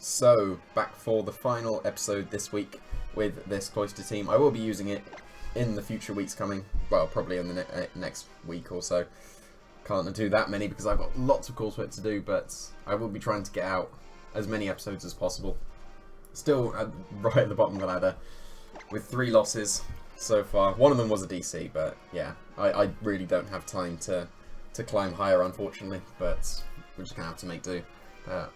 So, back for the final episode this week with this Cloister team. I will be using it in the future weeks coming. Well, probably in the next week or so. Can't do that many because I've got lots of coursework to do, but I will be trying to get out as many episodes as possible. Still right at the bottom of the ladder with 3 losses so far. One of them was a DC, but yeah, I really don't have time to climb higher, unfortunately, but we're just going to have to make do.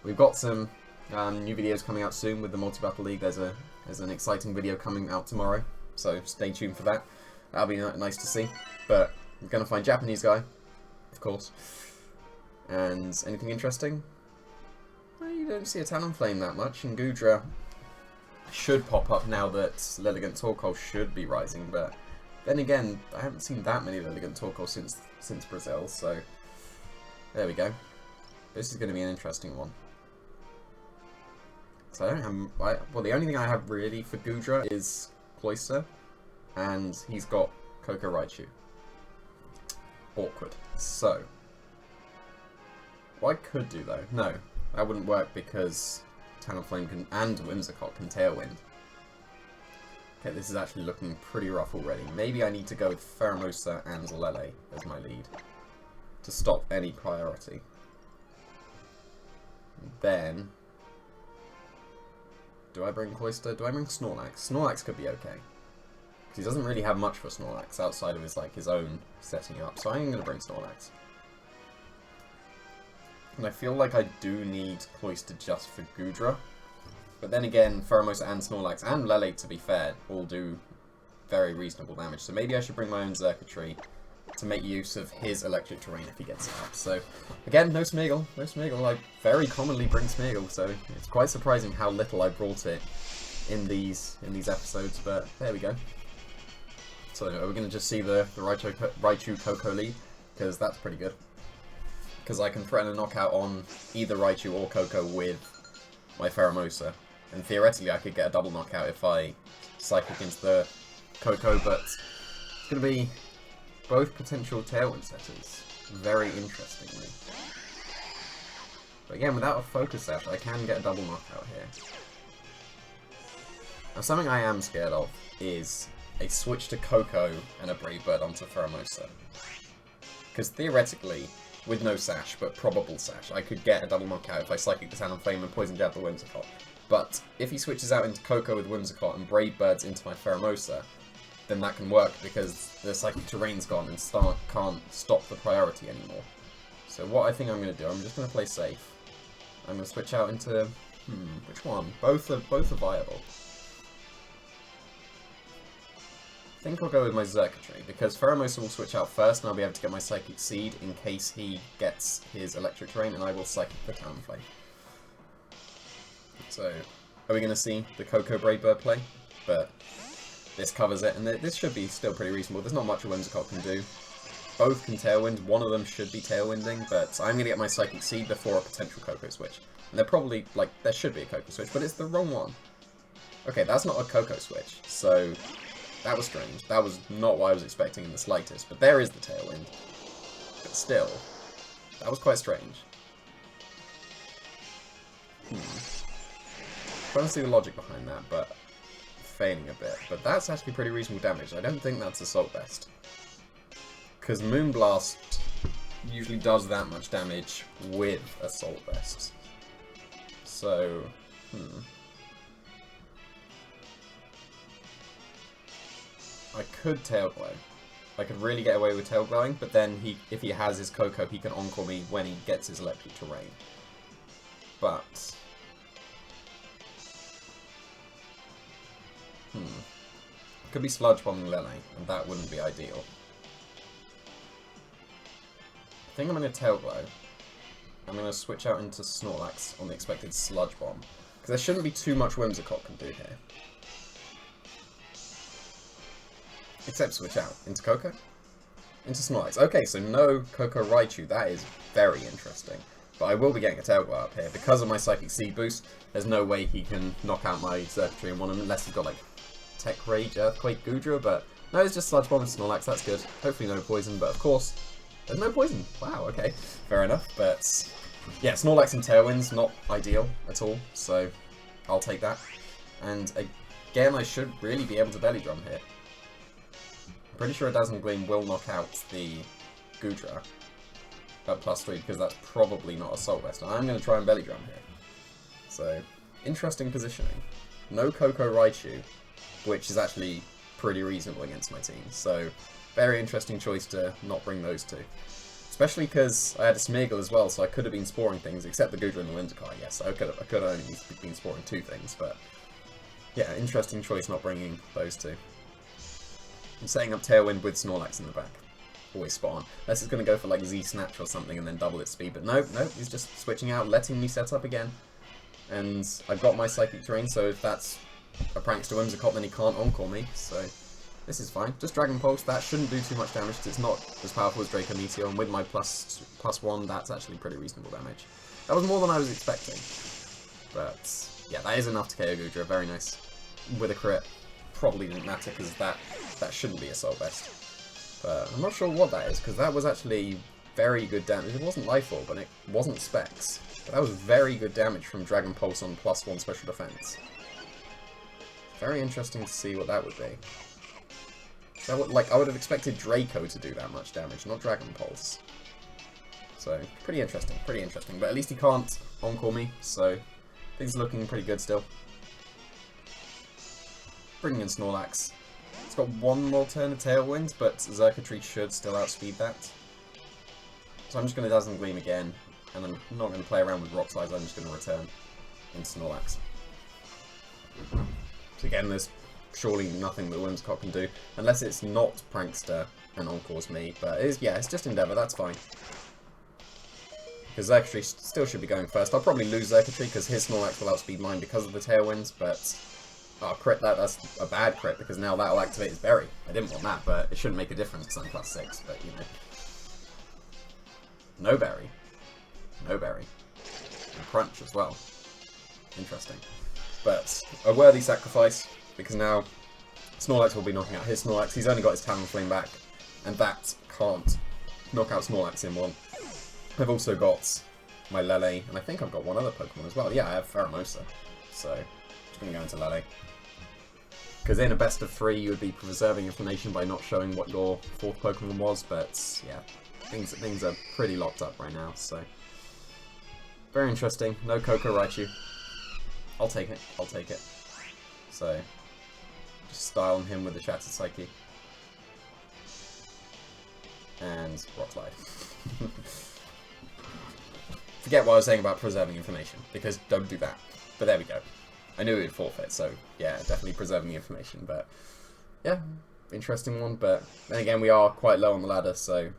We've got some new videos coming out soon with the Multi-Battle League. There's an exciting video coming out tomorrow, so stay tuned for that. That'll be nice to see. But I'm going to find Japanese guy, of course. And anything interesting? Well, you don't see a Talonflame that much, and Gudra should pop up now that Lilligant Torkoal should be rising, but then again, I haven't seen that many Lilligant Torkoal since Brazil, so there we go. This is going to be an interesting one. So I don't have, well, the only thing I have really for Gudra is Cloister, and he's got Koko Raichu. Awkward. So, what I could do though, no, that wouldn't work because Talonflame can, and Whimsicott can Tailwind. Okay, this is actually looking pretty rough already. Maybe I need to go with Pheromosa and Lele as my lead to stop any priority. Then, do I bring Cloister? Do I bring Snorlax? Snorlax could be okay. Because he doesn't really have much for Snorlax outside of his own setting up. So I'm going to bring Snorlax. And I feel like I do need Cloister just for Gudra. But then again, Pheromosa and Snorlax and Lele, to be fair, all do very reasonable damage. So maybe I should bring my own Xurkitree to make use of his electric terrain if he gets it up. So, again, no Smeargle. No Smeargle. I very commonly bring Smeargle, so it's quite surprising how little I brought it in these episodes, but there we go. So, are we going to just see the Raichu Koko lead? Because that's pretty good. Because I can threaten a knockout on either Raichu or Koko with my Pheromosa. And theoretically, I could get a double knockout if I Psychic into the Koko, but it's going to be both potential Tailwind setters, very interestingly. But again, without a Focus Sash, I can get a double knockout here. Now, something I am scared of is a switch to Koko and a Brave Bird onto Pheromosa. Because theoretically, with no Sash, but probable Sash, I could get a double knockout if I Psychic the Talonflame and Poison Jab the Whimsicott. But if he switches out into Koko with Whimsicott and Brave Birds into my Pheromosa, then that can work because the Psychic Terrain's gone and can't stop the priority anymore. So what I think I'm going to do, I'm just going to play safe. I'm going to switch out into... which one? Both are viable. I think I'll go with my Xurkitree, because Pheromosa will switch out first and I'll be able to get my Psychic Seed in case he gets his Electric Terrain, and I will Psychic the Talonflame. So, are we going to see the Koko Brave Bird play? But this covers it, and this should be still pretty reasonable. There's not much a Whimsicott can do. Both can Tailwind. One of them should be Tailwinding, but I'm going to get my Psychic Seed before a potential Koko switch. And they're probably, like, there should be a Koko switch, but it's the wrong one. Okay, that's not a Koko switch, so that was strange. That was not what I was expecting in the slightest, but there is the Tailwind. But still, that was quite strange. Trying to see the logic behind that, but failing a bit. But that's actually pretty reasonable damage. I don't think that's Assault Vest. Because Moonblast usually does that much damage with Assault Vest. So, I could Tail Glow. I could really get away with Tail Glowing, but then if he has his Koko, he can Encore me when he gets his Electric Terrain. But could be Sludge Bombing Lele, and that wouldn't be ideal. I think I'm going to Tail Glow. I'm going to switch out into Snorlax on the expected Sludge Bomb, because there shouldn't be too much Whimsicott can do here. Except switch out into Koko, into Snorlax. Okay, so no Koko Raichu. That is very interesting. But I will be getting a Tail Glow up here because of my Psychic Seed boost. There's no way he can knock out my Xurkitree in one of them unless he's got like Tech Rage, Earthquake, Gudra, but no, it's just Sludge Bomb and Snorlax, that's good. Hopefully no poison, but of course, there's no poison. Wow, okay, fair enough, but Yeah, Snorlax and Tailwind's not ideal at all, so I'll take that. And again, I should really be able to Belly Drum here. I'm pretty sure a Dazzling Gleam will knock out the Goodra at +3, because that's probably not Assault Vest. And I'm going to try and Belly Drum here. So, interesting positioning. No Koko Raichu, which is actually pretty reasonable against my team. So, very interesting choice to not bring those two. Especially because I had a Smeargle as well, so I could have been sporing things, except the Goodra and the Whimsicott, yes. I could have only been sporing 2 things, but yeah, interesting choice not bringing those two. I'm setting up Tailwind with Snorlax in the back. Always spot on. Unless it's going to go for like Z-Snatch or something and then double its speed, but no, he's just switching out, letting me set up again. And I've got my Psychic Terrain, so if that's a Prankster Whimsicott, then he can't Encore me, so this is fine. Just Dragon Pulse, that shouldn't do too much damage because it's not as powerful as Draco Meteor, and with my +1, that's actually pretty reasonable damage. That was more than I was expecting. But yeah, that is enough to KO Goodra, very nice. With a crit, probably didn't matter because that shouldn't be Assault Vest. But I'm not sure what that is, because that was actually very good damage. It wasn't Life Orb, and it wasn't Specs. But that was very good damage from Dragon Pulse on +1 special defense. Very interesting to see what that would be. That would, like, I would have expected Draco to do that much damage, not Dragon Pulse. So, pretty interesting, but at least he can't Encore me, so things are looking pretty good still. Bringing in Snorlax. It's got one more turn of Tailwind, but Xurkitree should still outspeed that. So I'm just going to Dazzling Gleam again, and I'm not going to play around with Rock Slides, I'm just going to return into Snorlax. So again, there's surely nothing that Whimsicott can do, unless it's not Prankster and Encores me, but it's just Endeavour, that's fine. Because Xurkitree still should be going first. I'll probably lose Xurkitree because his Snorlax will outspeed mine because of the Tailwinds, but oh, crit that's a bad crit because now that'll activate his Berry. I didn't want that, but it shouldn't make a difference because I'm +6, but you know. No Berry. No Berry. And Crunch as well. Interesting. But a worthy sacrifice, because now Snorlax will be knocking out his Snorlax. He's only got his Talonflame back, and that can't knock out Snorlax in one. I've also got my Lele, and I think I've got one other Pokemon as well. Yeah, I have Pheromosa. So, just going to go into Lele. Because in a best of 3, you would be preserving information by not showing what your 4th Pokemon was, but yeah, things are pretty locked up right now, so. Very interesting. No Koko Raichu. I'll take it. I'll take it. So, just style him with the Shattered Psyche. And Rock Slide. Forget what I was saying about preserving information, because don't do that. But there we go. I knew it would forfeit, so yeah, definitely preserving the information. But yeah, interesting one. But then again, we are quite low on the ladder, so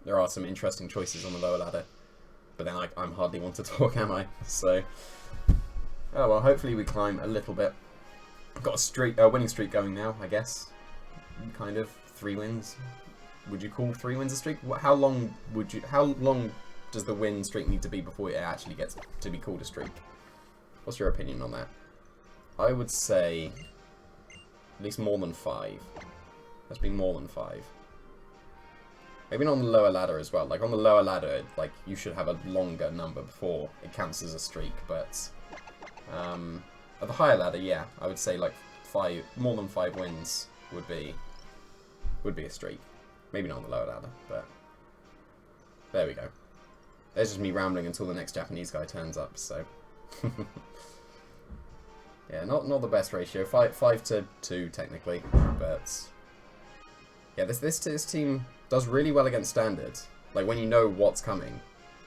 there are some interesting choices on the lower ladder. But then I'm hardly one to talk, am I? So, oh well, hopefully we climb a little bit. I've got a winning streak going now, I guess. Kind of 3 wins. Would you call 3 wins a streak? How long does the win streak need to be before it actually gets to be called a streak? What's your opinion on that? I would say at least more than 5. Let's be more than 5. Maybe not on the lower ladder as well. Like on the lower ladder, like you should have a longer number before it counts as a streak. But at the higher ladder, yeah, I would say like 5, more than 5 wins would be a streak. Maybe not on the lower ladder, but there we go. There's just me rambling until the next Japanese guy turns up. So yeah, not the best ratio. 5 to 2 technically, but yeah, this team does really well against standard. Like when you know what's coming,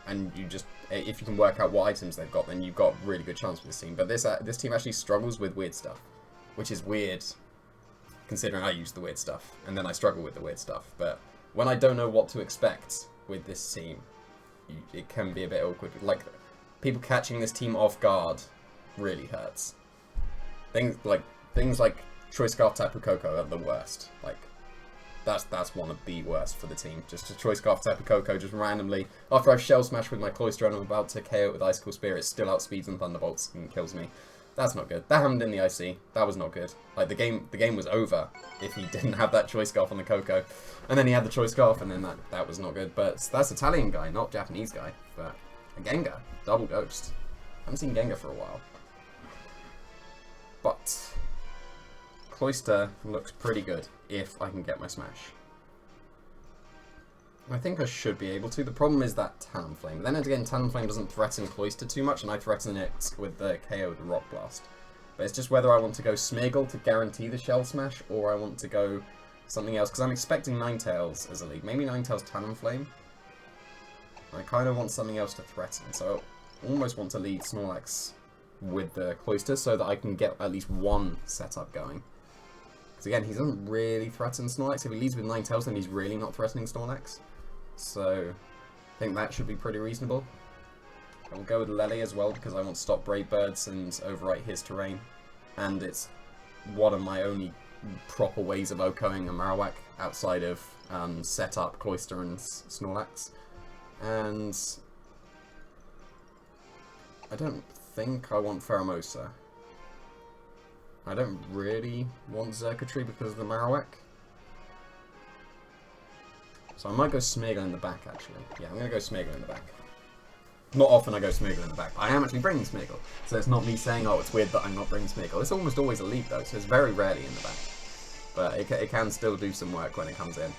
and you just if you can work out what items they've got, then you've got a really good chance with this team. But this team actually struggles with weird stuff, which is weird considering I use the weird stuff, and then I struggle with the weird stuff. But when I don't know what to expect with this team, it can be a bit awkward. Like people catching this team off guard really hurts. Things like Choice Scarf Tapu Koko are the worst. Like that's one of the worst for the team. Just a Choice Scarf Tapu Koko just randomly after I've Shell Smash with my Cloyster and I'm about to KO it with Icicle Spear, it still outspeeds and Thunderbolts and kills me. That's not good. That happened in the IC. That was not good. Like the game was over if he didn't have that Choice Scarf on the Koko, and then he had the Choice Scarf, and then that was not good. But that's Italian guy, not Japanese guy. But A Gengar. Double Ghost. I haven't seen Gengar for a while. But Cloyster looks pretty good if I can get my Smash. I think I should be able to. The problem is that Talonflame. But then again, Talonflame doesn't threaten Cloyster too much, and I threaten it with the KO, the Rock Blast. But it's just whether I want to go Smeargle to guarantee the Shell Smash, or I want to go something else, because I'm expecting Ninetales as a lead. Maybe Ninetales Talonflame. I kind of want something else to threaten, so I almost want to lead Snorlax with the Cloyster so that I can get at least one setup going. Because again, he doesn't really threaten Snorlax. If he leads with Ninetales, then he's really not threatening Snorlax. So I think that should be pretty reasonable. I will go with Lele as well because I want to stop Brave Birds and overwrite his terrain. And it's one of my only proper ways of OHKOing a Marowak outside of set up Cloyster and Snorlax. And I don't think I want Pheromosa. I don't really want Xurkitree because of the Marowak. So I might go Smeargle in the back, actually. Yeah, I'm going to go Smeargle in the back. Not often I go Smeargle in the back, but I am actually bringing Smeargle. So it's not me saying, oh, it's weird that I'm not bringing Smeargle. It's almost always a lead, though, so it's very rarely in the back. But it can still do some work when it comes in.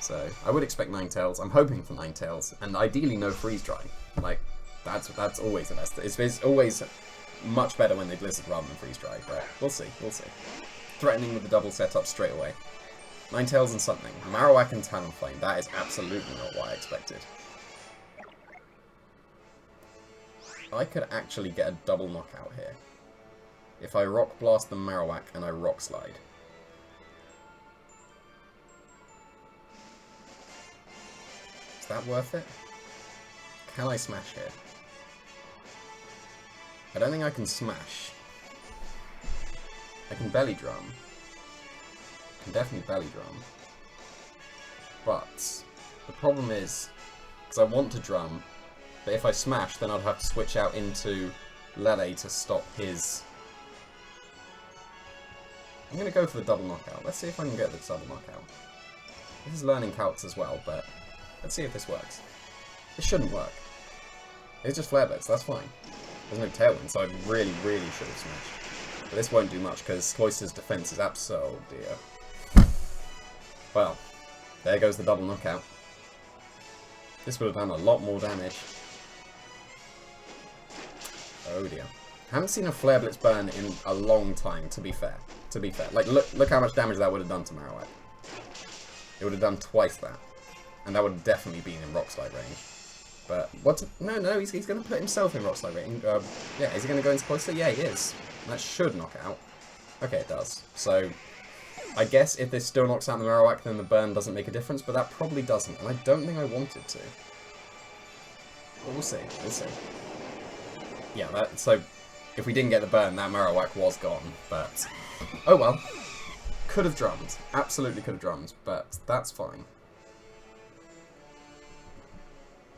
So I would expect Ninetales. I'm hoping for Ninetales. And ideally no Freeze Dry. Like, that's always the best. It's always much better when they Blizzard rather than Freeze Dry, but we'll see, we'll see. Threatening with the double setup straight away. Ninetales and something. Marowak and Talonflame. That is absolutely not what I expected. I could actually get a double knockout here. If I Rock Blast the Marowak and I Rock Slide. Is that worth it? Can I smash here? I don't think I can smash. I can belly drum. I can definitely belly drum. But the problem is, because I want to drum, but if I smash, then I'd have to switch out into Lele to stop his... I'm going to go for the double knockout. Let's see if I can get the double knockout. This is learning calcs as well, but let's see if this works. It shouldn't work. It's just Flare Blitz, that's fine. There's no Tailwind, so I really, really should have smashed. But this won't do much, because Cloyster's defense is oh dear. Well, there goes the double knockout. This would have done a lot more damage. Oh dear. I haven't seen a Flare Blitz burn in a long time, to be fair. To be fair. Like, look how much damage that would have done to Marowak. It would have done twice that. And that would have definitely been in Rock Slide range. But, what's... No, he's going to put himself in Rock Slide range. Yeah, is he going to go into Cloyster? Yeah, he is. That should knock out. Okay, it does. So, I guess if this still knocks out the Marowak, then the burn doesn't make a difference, but that probably doesn't. And I don't think I want it to. But we'll see. We'll see. Yeah, so if we didn't get the burn, that Marowak was gone, but oh well. Could have drummed. Absolutely could have drummed, but that's fine.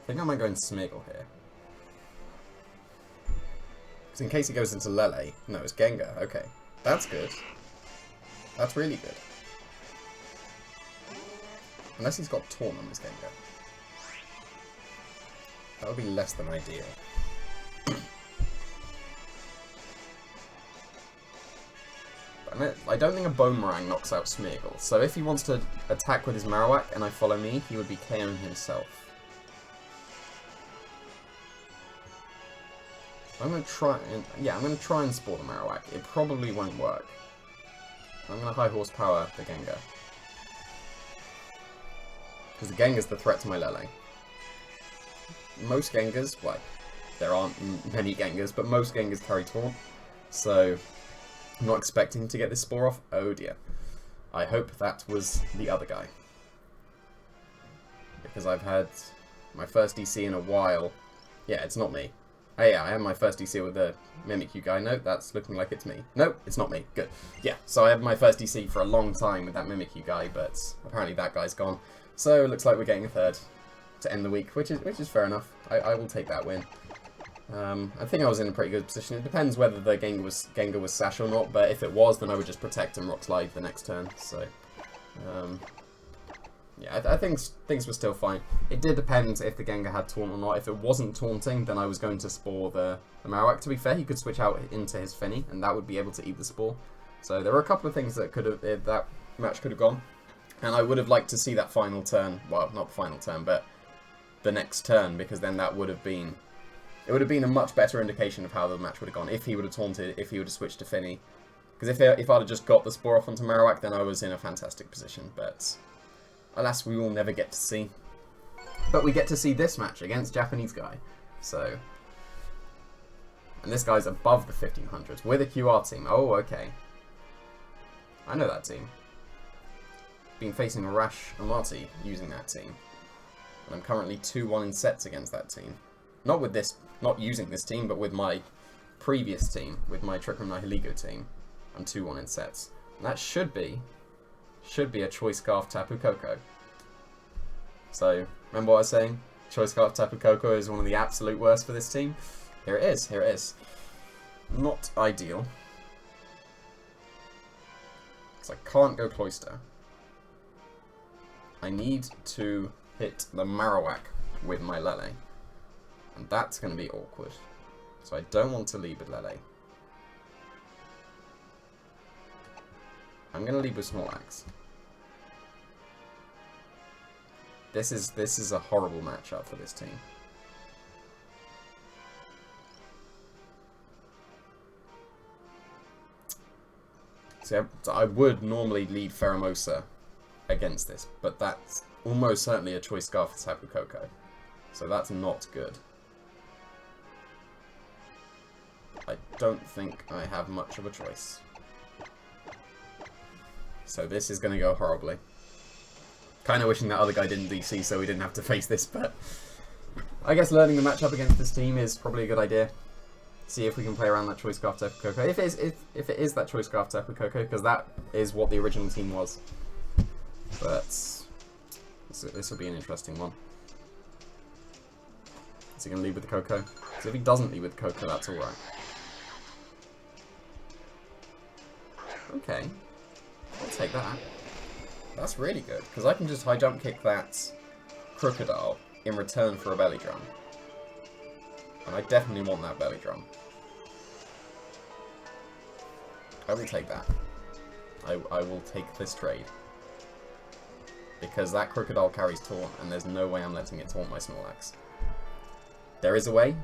I think I might go into Smeargle here. Because in case he goes into Lele... No, it's Gengar. Okay. That's good. That's really good. Unless he's got Taunt on his Gengar. That would be less than ideal. I don't think a Boomerang knocks out Smeargle, so if he wants to attack with his Marowak and I follow me, he would be KOing himself. I'm going to try and... Yeah, I'm going to try and Spore the Marowak. It probably won't work. I'm going to High Horsepower the Gengar. Because the Gengar's the threat to my Lele. Most Gengars, well, there aren't many Gengars, but most Gengars carry Taunt, so... I'm not expecting to get this Spore off. Oh dear. I hope that was the other guy. Because I've had my first DC in a while. Yeah, it's not me. Oh yeah, I had my first DC with the Mimikyu guy. Nope, that's looking like it's me. Nope, it's not me. Good. Yeah, so I had my first DC for a long time with that Mimikyu guy, but apparently that guy's gone. So it looks like we're getting a third to end the week, which is fair enough. I will take that win. I think I was in a pretty good position. It depends whether the Gengar was Sash or not, but if it was, then I would just protect and Rock Slide the next turn. So, Yeah, I think things were still fine. It did depend if the Gengar had taunt or not. If it wasn't taunting, then I was going to spore the Marowak. To be fair, he could switch out into his Finny, and that would be able to eat the spore. So there were a couple of things that could have that match could have gone, and I would have liked to see that final turn. Well, not the final turn, but the next turn, because then that would have been a much better indication of how the match would have gone if he would have taunted, if he would have switched to Finny. Because if I'd have just got the spore off onto Marowak, then I was in a fantastic position, but alas, we will never get to see. But we get to see this match against Japanese guy. So, and this guy's above the 1500s with a QR team. Oh, okay. I know that team. Been facing Rash Amati using that team. And I'm currently 2-1 in sets against that team. Not using this team, but with my previous team, with my Trick Room Nihiligo team. I'm 2-1 in sets. And that should be a Choice Scarf Tapu Koko. So, remember what I was saying? Choice Scarf Tapu Koko is one of the absolute worst for this team. Here it is, here it is. Not ideal. Because I can't go Cloyster. I need to hit the Marowak with my Lele. And that's going to be awkward. So I don't want to lead with Lele. I'm going to lead with Snorlax. This is a horrible matchup for this team. So I would normally lead Pheromosa against this, but that's almost certainly a Choice Scarf for Tapu Koko. So that's not good. I don't think I have much of a choice. So this is going to go horribly. Kind of wishing that other guy didn't DC so we didn't have to face this, but I guess learning the matchup against this team is probably a good idea. See if we can play around that Choice Scarf Tapu Koko. If it is that Choice Scarf Tapu Koko, because that is what the original team was. But this will be an interesting one. Is he going to lead with the Koko? Because if he doesn't lead with the Koko, that's alright. Okay. I'll take that. That's really good, because I can just high jump kick that Crocodile in return for a Belly Drum. And I definitely want that Belly Drum. I will take that. I will take this trade. Because that Crocodile carries Taunt, and there's no way I'm letting it taunt my Snorlax. There is a way.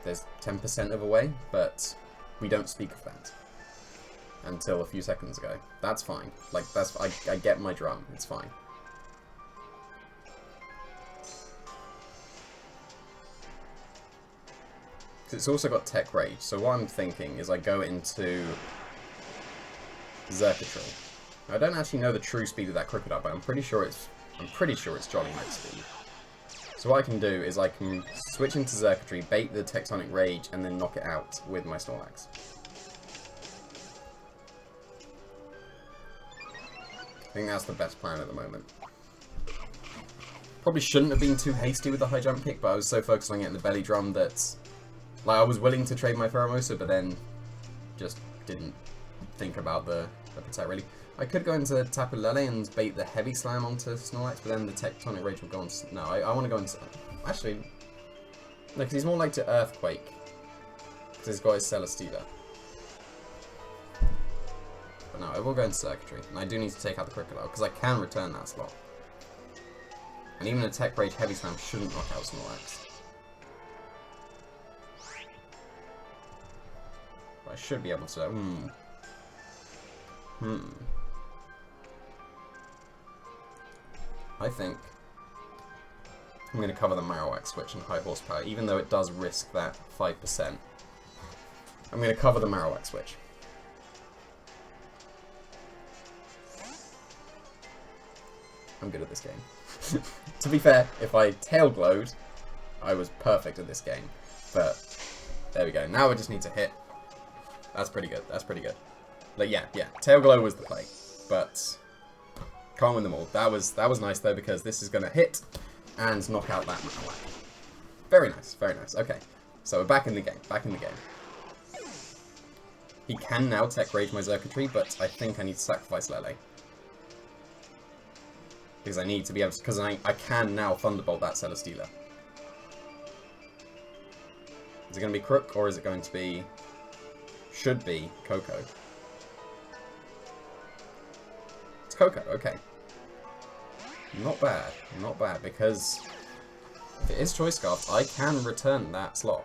There's 10% of a way, but we don't speak of that. Until a few seconds ago. That's fine. Like, I get my drum. It's fine. It's also got Tech Rage, so what I'm thinking is I go into Xurkitree. I don't actually know the true speed of that Crocodile, but I'm pretty sure it's Jolly Max speed. So what I can do is I can switch into Xurkitree, bait the Tectonic Rage, and then knock it out with my Snorlax. I think that's the best plan at the moment. Probably shouldn't have been too hasty with the high jump kick, but I was so focused on getting the Belly Drum that, like, I was willing to trade my Pheromosa, but then just didn't think about the protect really. I could go into Tapu Lele and bait the Heavy Slam onto Snorlax, but then the Tectonic Rage will go on. No, I want to go into. Actually, no, because he's more like to Earthquake. Because he's got his Celesteela. But no, I will go into Xurkitree, and I do need to take out the Crocodile, because I can return that slot. And even a Tech Rage Heavy Slam shouldn't knock out Snorlax. But I should be able to... I think I'm going to cover the Marowak switch and high horsepower, even though it does risk that 5%. I'm going to cover the Marowak switch. I'm good at this game. To be fair, if I tail glowed, I was perfect at this game. But there we go. Now I just need to hit. That's pretty good. That's pretty good. Like, yeah. Tail glow was the play, but can't win them all. That was nice though, because this is gonna hit and knock out that Marowak. Very nice. Very nice. Okay, so we're back in the game. Back in the game. He can now Tech Rage my Xurkitree, but I think I need to sacrifice Lele. Because I need to be able to, because I can now Thunderbolt that Celesteela. Is it going to be Crook, or is it going to be, should be, Coco? It's Coco, okay. Not bad, not bad, because if it is Choice Scarf, I can return that slot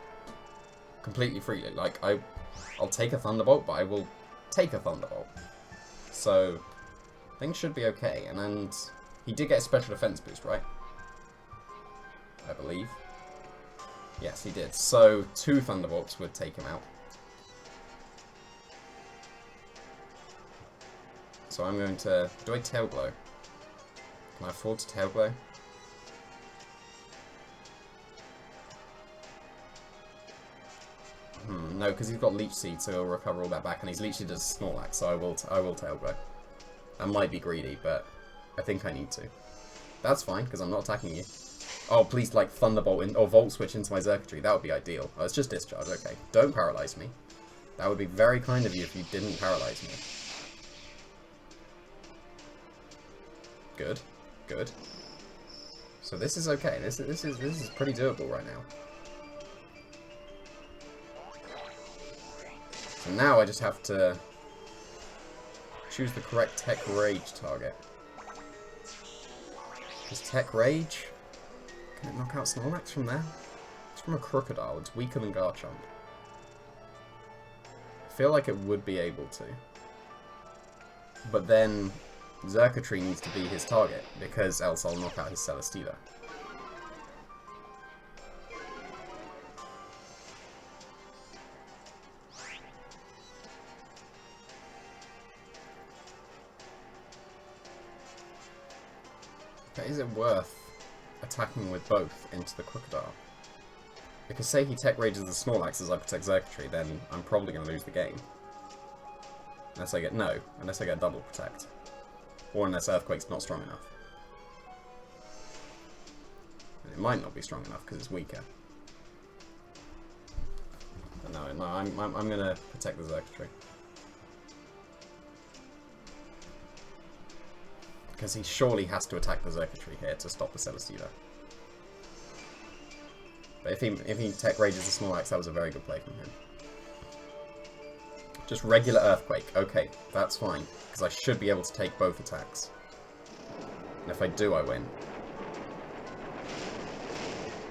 completely freely. Like, I'll take a Thunderbolt, but I will take a Thunderbolt. So, things should be okay, and then he did get a special defense boost, right? I believe. Yes, he did. So, 2 Thunderbolts would take him out. So I'm going to... Do I Tail Glow? Can I afford to Tail Glow? No, because he's got Leech Seed, so he'll recover all that back, and he's Leech Seed as Snorlax, so I will Tail Glow. I might be greedy, but I think I need to. That's fine, because I'm not attacking you. Oh, please, like, Thunderbolt in, or Volt Switch into my Xurkitree. That would be ideal. Oh, it's just Discharge, okay. Don't paralyze me. That would be very kind of you if you didn't paralyze me. Good. Good. So this is okay. This is pretty doable right now. So now I just have to choose the correct Tech Rage target. Is Tech Rage? Can it knock out Snorlax from there? It's from a Crocodile. It's weaker than Garchomp. I feel like it would be able to. But then Xurkitree needs to be his target, because else I'll knock out his Celesteela. Okay, is it worth attacking with both into the Crocodile? Because say he Tech Rages the Snorlax as I protect Xurkitree, then I'm probably going to lose the game. Unless I get, unless I get double protect. Or unless Earthquake's not strong enough. And it might not be strong enough because it's weaker. But no, I'm going to protect the Xurkitree. Because he surely has to attack the Xurkitree here to stop the Celesteela. But if he Tech Rages the Snorlax, that was a very good play from him. Just regular Earthquake. Okay, that's fine. Because I should be able to take both attacks. And if I do, I win.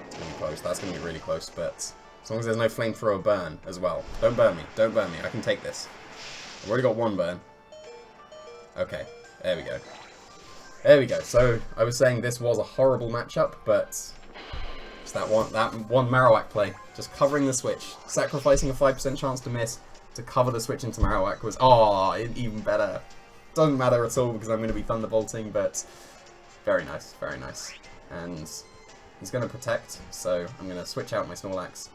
It's going to be close. That's going to be really close, but as long as there's no Flamethrower burn as well. Don't burn me. Don't burn me. I can take this. I've already got 1 burn. Okay, there we go. There we go. So, I was saying this was a horrible matchup, but just that one Marowak play. Just covering the switch. Sacrificing a 5% chance to miss to cover the switch into Marowak was, even better. Doesn't matter at all because I'm going to be Thunderbolting, but very nice, very nice. And he's going to protect, so I'm going to switch out my Snorlax.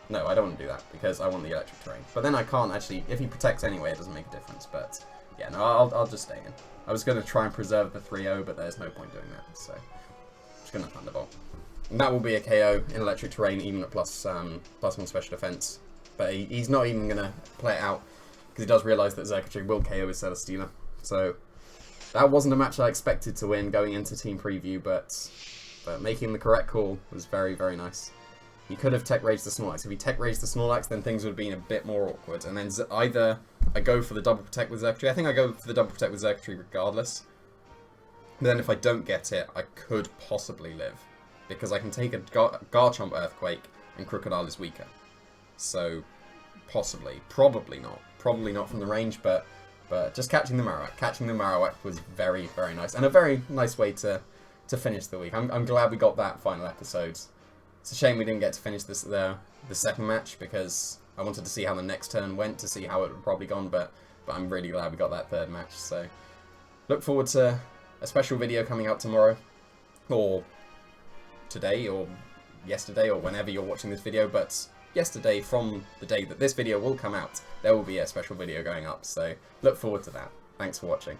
No, I don't want to do that because I want the Electric Terrain. But then I can't actually, if he protects anyway, it doesn't make a difference, but yeah, no, I'll just stay in. I was going to try and preserve the 3-0, but there's no point doing that, so I'm just going to Thunderbolt. And that will be a KO in Electric Terrain, even at +1 special defense. But he's not even going to play it out, because he does realise that Xurkitree will KO his Celesteela. So that wasn't a match I expected to win going into Team Preview, but making the correct call was very, very nice. He could have Tech Raged the Snorlax. If he Tech Raged the Snorlax, then things would have been a bit more awkward. And then either I go for the double protect with Xurkitree. I think I go for the double protect with Xurkitree regardless. But then if I don't get it, I could possibly live. Because I can take a Garchomp Earthquake, and Crocodile is weaker. So, possibly. Probably not. Probably not from the range, but just catching the Marowak. Catching the Marowak was very, very nice. And a very nice way to finish the week. I'm glad we got that final episode. It's a shame we didn't get to finish this the second match, because I wanted to see how the next turn went, to see how it would probably gone, but I'm really glad we got that third match. So, look forward to a special video coming out tomorrow, or today, or yesterday, or whenever you're watching this video, but yesterday, from the day that this video will come out, there will be a special video going up, so look forward to that. Thanks for watching.